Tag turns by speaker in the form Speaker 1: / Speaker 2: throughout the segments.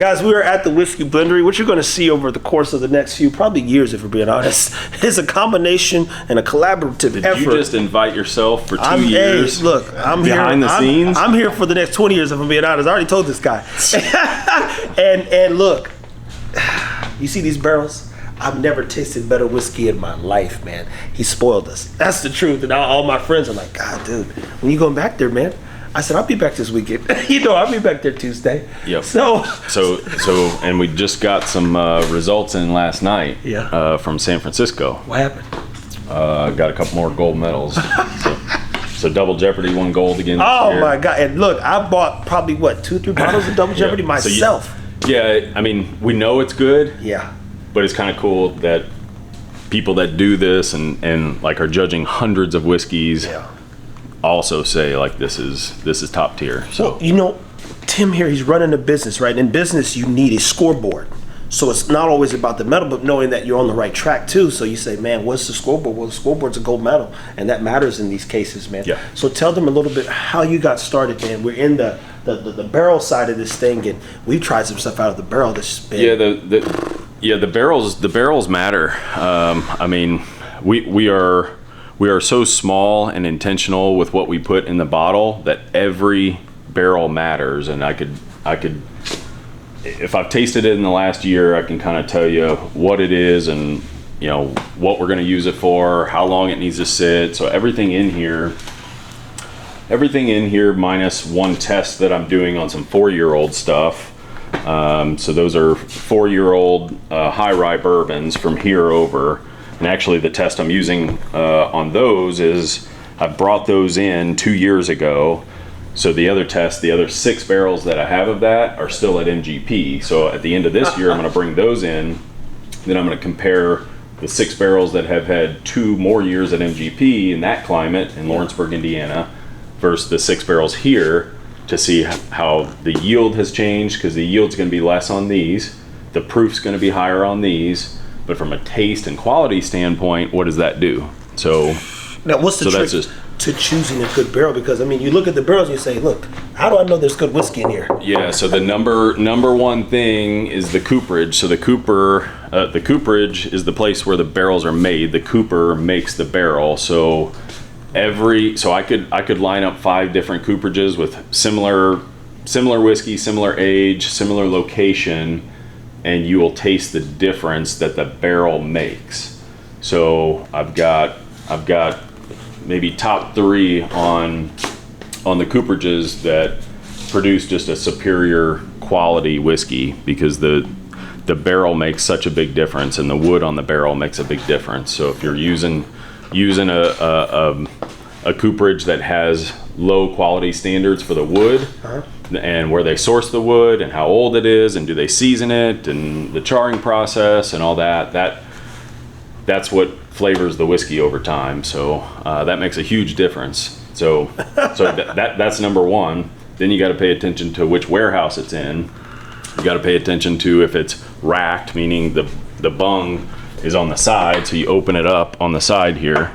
Speaker 1: Guys, we are at the Whiskey Blendery. What you're going to see over the course of the next few, probably years if we're being honest, is a combination and a collaborative effort.
Speaker 2: Did you just invite yourself for 2 years?
Speaker 1: Hey, look, I'm
Speaker 2: behind
Speaker 1: here,
Speaker 2: the scenes?
Speaker 1: I'm here for the next 20 years if I'm being honest. I already told this guy. and look, you see these barrels? I've never tasted better whiskey in my life, man. He spoiled us. That's the truth. And all my friends are like, God, dude, when you going back there, man? I said, I'll be back this weekend. I'll be back there Tuesday.
Speaker 2: Yep.
Speaker 1: So,
Speaker 2: and we just got some results in last night.
Speaker 1: Yeah.
Speaker 2: From San Francisco.
Speaker 1: What happened?
Speaker 2: Got a couple more gold medals. so Double Jeopardy won gold again this year.
Speaker 1: Oh my God! And look, I bought probably 2-3 bottles of Double Jeopardy myself.
Speaker 2: Yeah, I mean, we know it's good.
Speaker 1: Yeah.
Speaker 2: But it's kind of cool that people that do this and like are judging hundreds of whiskeys.
Speaker 1: Yeah.
Speaker 2: Also say like this is top tier. So
Speaker 1: well, Tim here, he's running a business, right? In business, you need a scoreboard. So it's not always about the medal, but knowing that you're on the right track too. So you say, man, what's the scoreboard? Well, the scoreboard's a gold medal, and that matters in these cases, man.
Speaker 2: Yeah.
Speaker 1: So tell them a little bit how you got started, man. We're in the barrel side of this thing, and we've tried some stuff out of the barrel that's been.
Speaker 2: The barrels matter. I mean, we are so small and intentional with what we put in the bottle that every barrel matters. And I could, if I've tasted it in the last year, I can kind of tell you what it is and what we're going to use it for, how long it needs to sit. So everything in here minus one test that I'm doing on some 4-year-old stuff. So those are 4-year-old high rye bourbons from here over. And actually the test I'm using on those is I brought those in 2 years ago. So the other 6 barrels that I have of that are still at MGP. So at the end of this year, I'm going to bring those in. Then I'm going to compare the 6 barrels that have had 2 more years at MGP in that climate in Lawrenceburg, Indiana, versus the 6 barrels here to see how the yield has changed, because the yield's going to be less on these. The proof's going to be higher on these. But from a taste and quality standpoint, what does that do? So
Speaker 1: now, what's the trick to choosing a good barrel? Because I mean, you look at the barrels and you say, "Look, how do I know there's good whiskey in here?"
Speaker 2: Yeah. So the number one thing is the cooperage. So the cooperage is the place where the barrels are made. The cooper makes the barrel. So I could line up 5 different cooperages with similar whiskey, similar age, similar location, and you will taste the difference that the barrel makes. So I've got maybe top 3 on the cooperages that produce just a superior quality whiskey, because the barrel makes such a big difference, and the wood on the barrel makes a big difference. So if you're using a cooperage that has low quality standards for the wood, and where they source the wood and how old it is and do they season it and the charring process and all that's what flavors the whiskey over time. So that makes a huge difference. So that's number one. Then you got to pay attention to which warehouse it's in. You got to pay attention to if it's racked, meaning the bung is on the side, so you open it up on the side here,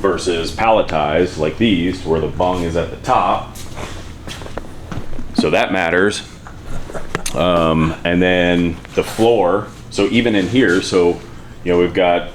Speaker 2: versus palletized like these, where the bung is at the top. So that matters. And then the floor. So even in here, so we've got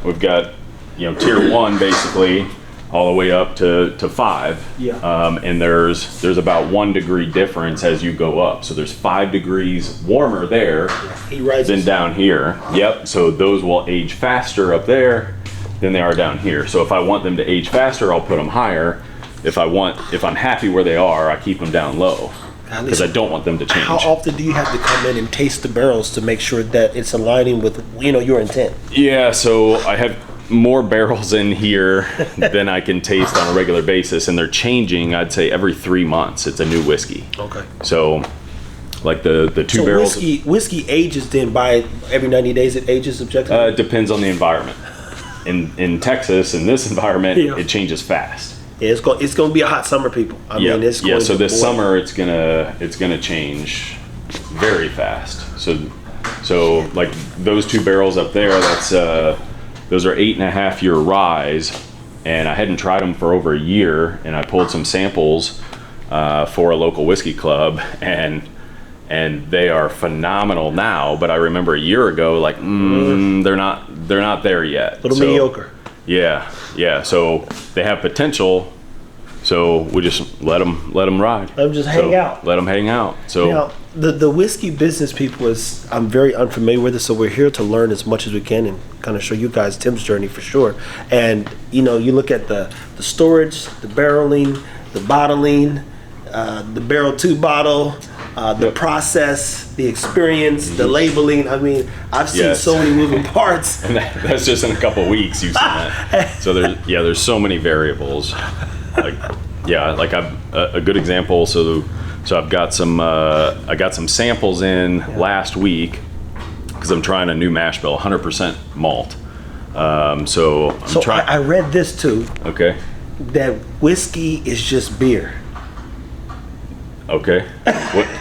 Speaker 2: tier 1 basically all the way up to 5.
Speaker 1: Yeah.
Speaker 2: And there's about 1 degree difference as you go up. So there's 5 degrees warmer there than down here. Yep. So those will age faster up there than they are down here. So if I want them to age faster, I'll put them higher. If I'm happy where they are, I keep them down low, because I don't want them to change.
Speaker 1: How often do you have to come in and taste the barrels to make sure that it's aligning with your intent?
Speaker 2: Yeah, so I have more barrels in here than I can taste on a regular basis, and they're changing. I'd say every 3 months it's a new whiskey.
Speaker 1: Okay.
Speaker 2: So like the 2 barrels.
Speaker 1: Whiskey ages then by every 90 days. It ages objectively.
Speaker 2: It depends on the environment. In Texas, in this environment, it changes fast.
Speaker 1: Yeah, it's going to be a hot summer, people. I mean, it's going
Speaker 2: so this summer it's gonna change very fast. So like those 2 barrels up there, those are 8.5 year ryes, and I hadn't tried them for over a year, and I pulled some samples for a local whiskey club, and and they are phenomenal now. But I remember a year ago, like they're not there yet.
Speaker 1: A little mediocre.
Speaker 2: Yeah. So they have potential. So we just let them ride.
Speaker 1: Let them just hang out.
Speaker 2: Let them hang out. So
Speaker 1: now, the whiskey business people I'm very unfamiliar with it, so we're here to learn as much as we can and kind of show you guys Tim's journey for sure. And you look at the storage, the barreling, the bottling, the barrel to bottle, the process, the experience, the labeling. I mean, I've seen so many moving parts.
Speaker 2: And that's just in a couple of weeks you've seen that. So there's so many variables. Like a good example. So I've got some I got some samples in last week because I'm trying a new mash bill, 100% malt.
Speaker 1: I read this too.
Speaker 2: Okay.
Speaker 1: That whiskey is just beer.
Speaker 2: Okay.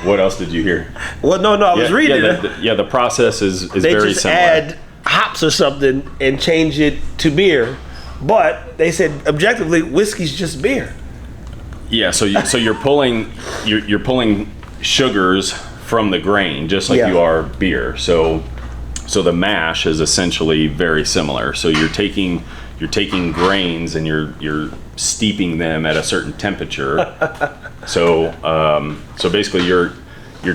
Speaker 2: What else did you hear?
Speaker 1: Well, no, I was reading it.
Speaker 2: The process is
Speaker 1: they
Speaker 2: very
Speaker 1: just
Speaker 2: similar.
Speaker 1: add hops or something and change it to beer, but they said objectively whiskey's just beer.
Speaker 2: Yeah, so you're pulling sugars from the grain just like you are beer. So the mash is essentially very similar. So you're taking grains and you're steeping them at a certain temperature. So basically you're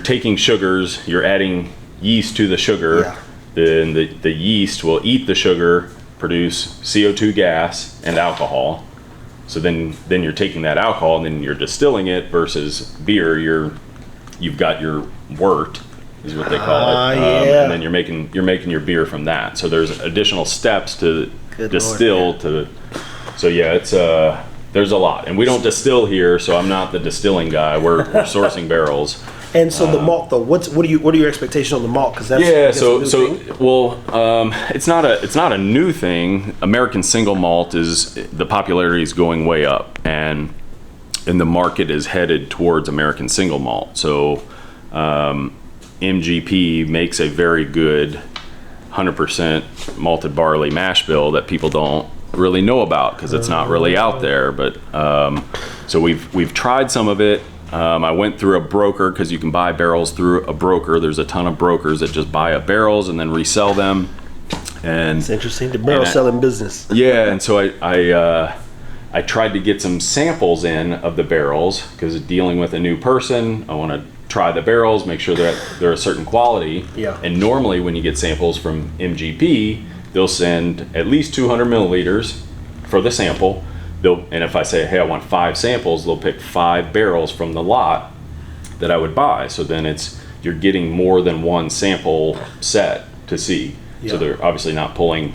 Speaker 2: taking sugars, you're adding yeast to the sugar.
Speaker 1: Yeah.
Speaker 2: Then the yeast will eat the sugar, produce CO2 gas and alcohol. So then you're taking that alcohol and then you're distilling it versus beer. You've got your wort is what they call it, and then you're making your beer from that. So there's additional steps to distill to. So it's there's a lot, and we don't distill here, so I'm not the distilling guy. We're sourcing barrels.
Speaker 1: And so the malt though, what are your expectations on the malt? Because that's
Speaker 2: it's not a new thing. American single malt the popularity is going way up, and the market is headed towards American single malt. So MGP makes a very good 100% malted barley mash bill that people don't really know about because it's not really out there. But so we've tried some of it. I went through a broker because you can buy barrels through a broker. There's a ton of brokers that just buy up barrels and then resell them. And
Speaker 1: it's interesting, the barrel selling business.
Speaker 2: Yeah, and so I tried to get some samples in of the barrels because dealing with a new person, I want to try the barrels, make sure that they're a certain quality.
Speaker 1: Yeah.
Speaker 2: And normally when you get samples from MGP, they'll send at least 200 milliliters for the sample. And if I say, hey, I want 5 samples, they'll pick 5 barrels from the lot that I would buy. So then you're getting more than one sample set to see. Yeah. So they're obviously not pulling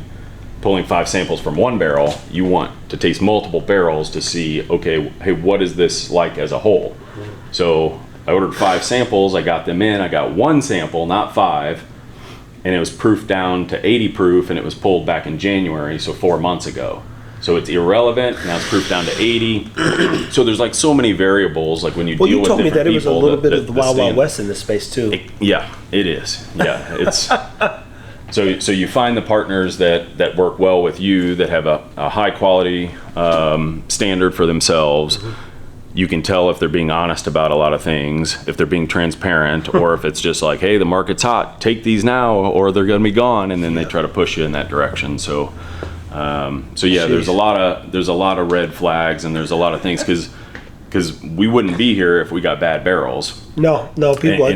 Speaker 2: 5 samples from one barrel. You want to taste multiple barrels to see, okay, hey, what is this like as a whole? Mm-hmm. So I ordered 5 samples. I got them in. I got 1 sample, not 5. And it was proofed down to 80 proof, and it was pulled back in January, so 4 months ago. So it's irrelevant. Now it's proofed down to 80. So there's like so many variables. Like when you deal with different people.
Speaker 1: Well, you told me that it was a little bit of the Wild Wild West in this space too.
Speaker 2: It is. Yeah, it's. So you find the partners that work well with you, that have a high quality standard for themselves. Mm-hmm. You can tell if they're being honest about a lot of things, if they're being transparent, or if it's just like, hey, the market's hot, take these now, or they're going to be gone, and then they try to push you in that direction. So there's a lot of red flags, and there's a lot of things because we wouldn't be here if we got bad barrels.
Speaker 1: No, people.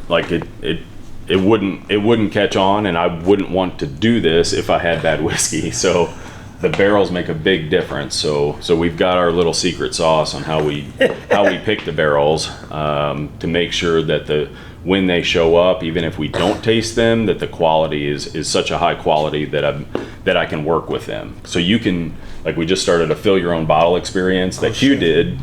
Speaker 2: Like it wouldn't catch on, and I wouldn't want to do this if I had bad whiskey. So the barrels make a big difference. So we've got our little secret sauce on how we pick the barrels to make sure that when they show up, even if we don't taste them, that the quality is such a high quality that I can work with them. So you can, like, we just started a fill your own bottle experience that Hugh did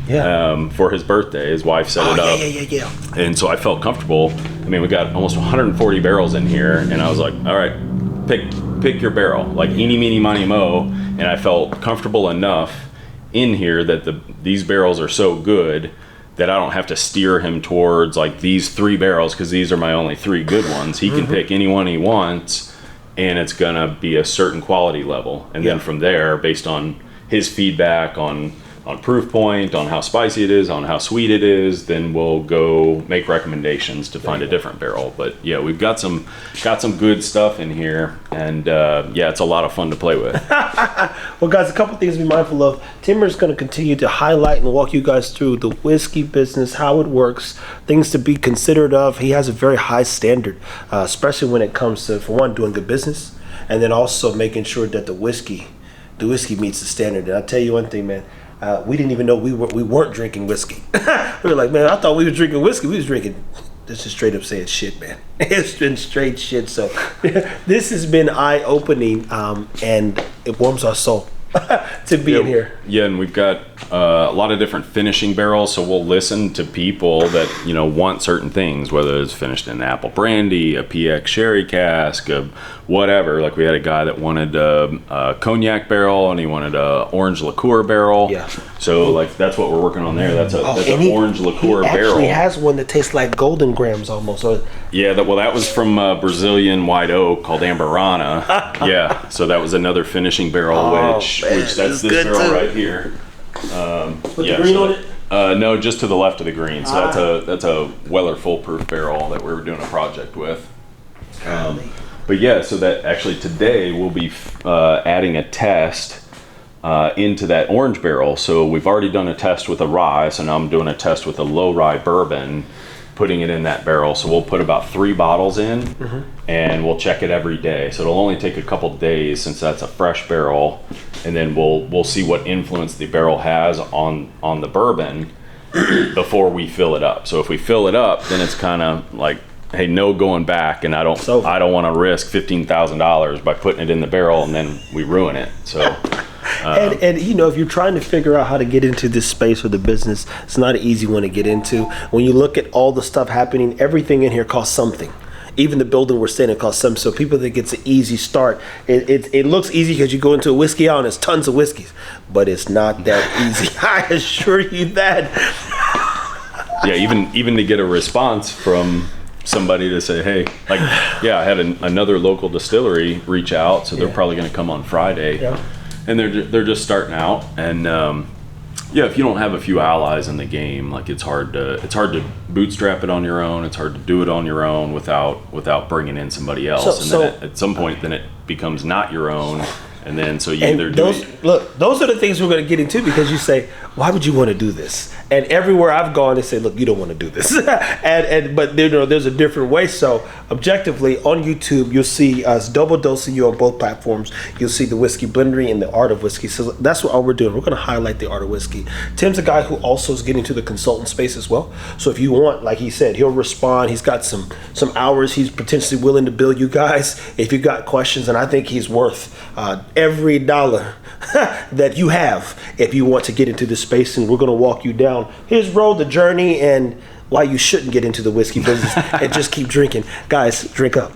Speaker 2: for his birthday. His wife set it up.
Speaker 1: Yeah.
Speaker 2: And so I felt comfortable. I mean, we got almost 140 barrels in here, and I was like, all right, pick your barrel, like eeny, meeny, miny, mo. And I felt comfortable enough in here that these barrels are so good that I don't have to steer him towards like these 3 barrels because these are my only 3 good ones. He can pick any one he wants, and it's gonna be a certain quality level. And then from there, based on his feedback on proof point, on how spicy it is, on how sweet it is, then we'll go make recommendations to find a different barrel. But yeah, we've got some good stuff in here, and yeah, it's a lot of fun to play with.
Speaker 1: Well, guys, a couple things to be mindful of. Timmer's going to continue to highlight and walk you guys through the whiskey business, how it works, things to be considered of. He has a very high standard, especially when it comes to, for one, doing good business, and then also making sure that the whiskey meets the standard. And I'll tell you one thing, man. We didn't even know we weren't drinking whiskey. We were like, man, I thought we were drinking whiskey. We was drinking. This is straight up saying shit, man. It's been straight shit. So this has been eye-opening, and it warms our soul to be in here.
Speaker 2: Yeah, and we've got a lot of different finishing barrels, so we'll listen to people that want certain things, whether it's finished in apple brandy, a PX sherry cask, whatever. Like we had a guy that wanted a cognac barrel, and he wanted a orange liqueur barrel.
Speaker 1: Yeah.
Speaker 2: So like that's what we're working on there. That's an orange liqueur barrel.
Speaker 1: He actually has one that tastes like Golden Grams almost.
Speaker 2: Yeah, that was from Brazilian white oak called Amberana. Yeah, so that was another finishing barrel, which that's this barrel too. Right here.
Speaker 1: With the green on it?
Speaker 2: No, just to the left of the green. So that's a Weller foolproof barrel that we were doing a project with. But yeah, so that actually today we'll be adding a test into that orange barrel. So we've already done a test with a rye, so now I'm doing a test with a low rye bourbon, putting it in that barrel. So we'll put about 3 bottles in, and we'll check it every day. So it'll only take a couple days since that's a fresh barrel, and then we'll see what influence the barrel has on the bourbon before we fill it up. So if we fill it up, then it's kind of like, hey, no going back, and I don't want to risk $15,000 by putting it in the barrel and then we ruin it. So.
Speaker 1: And if you're trying to figure out how to get into this space or the business, it's not an easy one to get into. When you look at all the stuff happening, everything in here costs something. Even the building we're staying in costs something. So people think it's an easy start. It looks easy because you go into a whiskey aisle and there's tons of whiskeys, but it's not that easy. I assure you that.
Speaker 2: Yeah, even to get a response from somebody to say, hey, like, yeah, I had another local distillery reach out, so they're probably going to come on Friday. Yeah. And they're just starting out, and yeah, if you don't have a few allies in the game, like it's hard to bootstrap it on your own. It's hard to do it on your own without bringing in somebody else. Then at some point, then it becomes not your own, and then so you either do it.
Speaker 1: Look, those are the things we're going to get into, because you say, why would you want to do this? And everywhere I've gone, they say, look, you don't want to do this. But there's a different way. So objectively, on YouTube, you'll see us double dosing you on both platforms. You'll see the Whiskey Blendery and the Art of Whiskey. So that's what all we're doing. We're going to highlight the Art of Whiskey. Tim's a guy who also is getting to the consultant space as well. So if you want, like he said, he'll respond. He's got some hours he's potentially willing to bill you guys if you got questions. And I think he's worth every dollar that you have if you want to get into this space. And we're going to walk you down his road, the journey, and why you shouldn't get into the whiskey business and just keep drinking. Guys, drink up.